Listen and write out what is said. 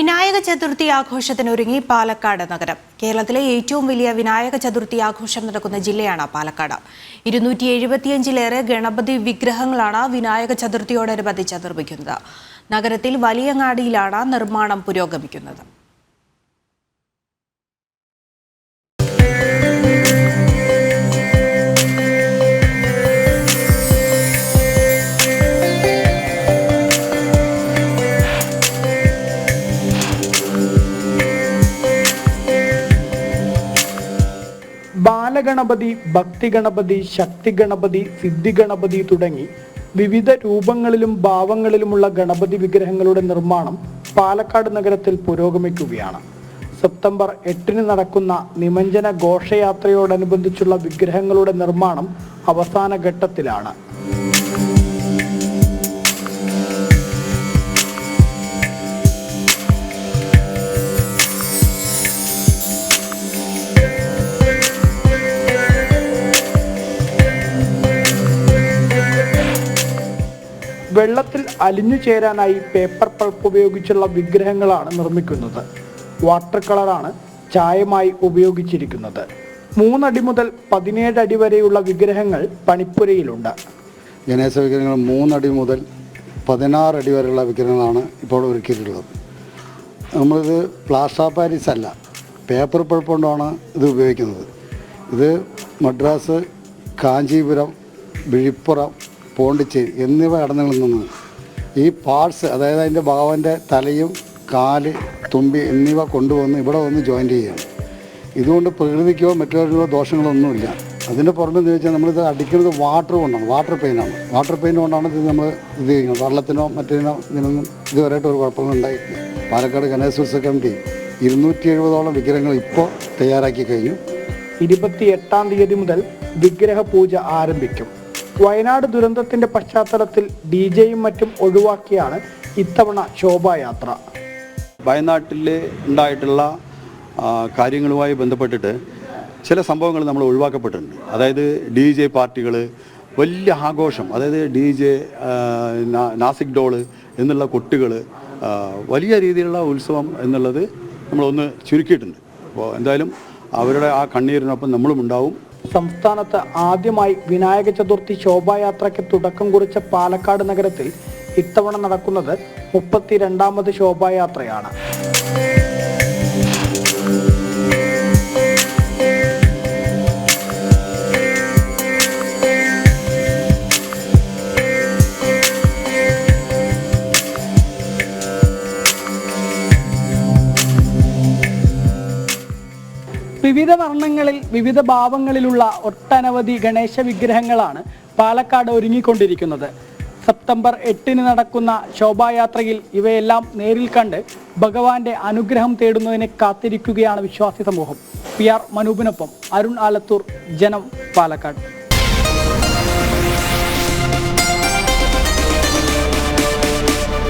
വിനായക ചതുർത്ഥി ആഘോഷത്തിനൊരുങ്ങി പാലക്കാട് നഗരം. കേരളത്തിലെ ഏറ്റവും വലിയ വിനായക ചതുർത്ഥി ആഘോഷം നടക്കുന്ന ജില്ലയാണ് പാലക്കാട്. 275-ലേറെ ഗണപതി വിഗ്രഹങ്ങളാണ് വിനായക ചതുർത്ഥിയോടനുബന്ധിച്ച് നിർമ്മിക്കുന്നത്. നഗരത്തിൽ വലിയങ്ങാടിയിലാണ് നിർമ്മാണം പുരോഗമിക്കുന്നത്. ബാലഗണപതി, ഭക്തിഗണപതി, ശക്തിഗണപതി, സിദ്ധിഗണപതി തുടങ്ങി വിവിധ രൂപങ്ങളിലും ഭാവങ്ങളിലുമുള്ള ഗണപതി വിഗ്രഹങ്ങളുടെ നിർമ്മാണം പാലക്കാട് നഗരത്തിൽ പുരോഗമിക്കുകയാണ്. സെപ്റ്റംബർ 8-ന് നടക്കുന്ന നിമഞ്ജന ഘോഷയാത്രയോടനുബന്ധിച്ചുള്ള വിഗ്രഹങ്ങളുടെ നിർമ്മാണം അവസാന ഘട്ടത്തിലാണ്. വെള്ളത്തിൽ അലിഞ്ഞു ചേരാനായി പേപ്പർ പൾപ്പ് ഉപയോഗിച്ചുള്ള വിഗ്രഹങ്ങളാണ് നിർമ്മിക്കുന്നത്. വാട്ടർ കളറാണ് ചായമായി ഉപയോഗിച്ചിരിക്കുന്നത്. 3 അടി മുതൽ 17 അടി വരെയുള്ള വിഗ്രഹങ്ങൾ പണിപ്പുരയിലുണ്ട്. ഗണേശ വിഗ്രഹങ്ങൾ 3 അടി മുതൽ 16 അടി വരെയുള്ള വിഗ്രഹങ്ങളാണ് ഇപ്പോൾ ഒരുക്കിയിട്ടുള്ളത്. നമ്മളിത് പ്ലാസ്റ്റർ ഓഫ് പാരീസ് അല്ല, പേപ്പർ പൾപ്പ് കൊണ്ടാണ് ഇത് ഉപയോഗിക്കുന്നത്. ഇത് മദ്രാസ്, കാഞ്ചീപുരം, വിഴിപ്പുറം, പോണ്ടിച്ചേരി എന്നിവ ഇടങ്ങളിൽ നിന്ന് ഈ പാർട്സ്, അതായത് അതിൻ്റെ ഭഗവാന്റെ തലയും കാല്, തുമ്പി എന്നിവ കൊണ്ടുവന്ന് ഇവിടെ വന്ന് ജോയിൻ്റ് ചെയ്യുകയാണ്. ഇതുകൊണ്ട് പ്രകൃതിക്കോ മറ്റുള്ള ദോഷങ്ങളൊന്നുമില്ല. അതിൻ്റെ പുറമെ എന്ന് ചോദിച്ചാൽ നമ്മളിത് അടിക്കുന്നത് വാട്ടർ കൊണ്ടാണ്, വാട്ടർ പെയിൻ്റാണ്. വാട്ടർ പെയിൻ്റ് കൊണ്ടാണ് ഇത് നമ്മൾ ഇത് ചെയ്യുന്നത്. വെള്ളത്തിനോ മറ്റേതിനോ ഇതിനൊന്നും ഇതുവരെയായിട്ട് ഒരു കുഴപ്പമൊന്നും ഉണ്ടായിട്ടില്ല. പാലക്കാട് ഗണേശോത്സവ കമ്മിറ്റി 270ഓളം വിഗ്രഹങ്ങൾ ഇപ്പോൾ തയ്യാറാക്കി കഴിഞ്ഞു. 28-ാം തീയതി മുതൽ വിഗ്രഹ പൂജ ആരംഭിക്കും. വയനാട് ദുരന്തത്തിന്റെ പശ്ചാത്തലത്തിൽ ഡിജെയും മറ്റും ഒഴിവാക്കിയാണ് ഇത്തവണ ശോഭായാത്ര. വയനാട്ടിൽ ഉണ്ടായിട്ടുള്ള കാര്യങ്ങളുമായി ബന്ധപ്പെട്ടിട്ട് ചില സംഭവങ്ങൾ നമ്മൾ ഒഴിവാക്കപ്പെട്ടിട്ടുണ്ട്. അതായത് DJ പാർട്ടികൾ, വലിയ ആഘോഷം, അതായത് DJ, നാസിക് ഡോള് എന്നുള്ള കൊട്ടുകൾ, വലിയ രീതിയിലുള്ള ഉത്സവം എന്നുള്ളത് നമ്മളൊന്ന് ചുരുക്കിയിട്ടുണ്ട്. അപ്പോൾ എന്തായാലും അവരുടെ ആ കണ്ണീരിനൊപ്പം നമ്മളും ഉണ്ടാവും. സംസ്ഥാനത്ത് ആദ്യമായി വിനായക ചതുർത്ഥി ശോഭായാത്രയ്ക്ക് തുടക്കം കുറിച്ച പാലക്കാട് നഗരത്തിൽ ഇത്തവണ നടക്കുന്നത് 32ാമത് ശോഭായാത്രയാണ്. വിവിധ വർണ്ണങ്ങളിൽ വിവിധ ഭാവങ്ങളിലുള്ള ഒട്ടനവധി ഗണേശ വിഗ്രഹങ്ങളാണ് പാലക്കാട് ഒരുങ്ങിക്കൊണ്ടിരിക്കുന്നത്. സെപ്റ്റംബർ 8-ന് നടക്കുന്ന ശോഭായാത്രയിൽ ഇവയെല്ലാം നേരിൽ കണ്ട് ഭഗവാന്റെ അനുഗ്രഹം തേടുന്നതിന് കാത്തിരിക്കുകയാണ് വിശ്വാസി സമൂഹം. PR മനൂപിനൊപ്പം അരുൺ ആലത്തൂർ, ജനം, പാലക്കാട്.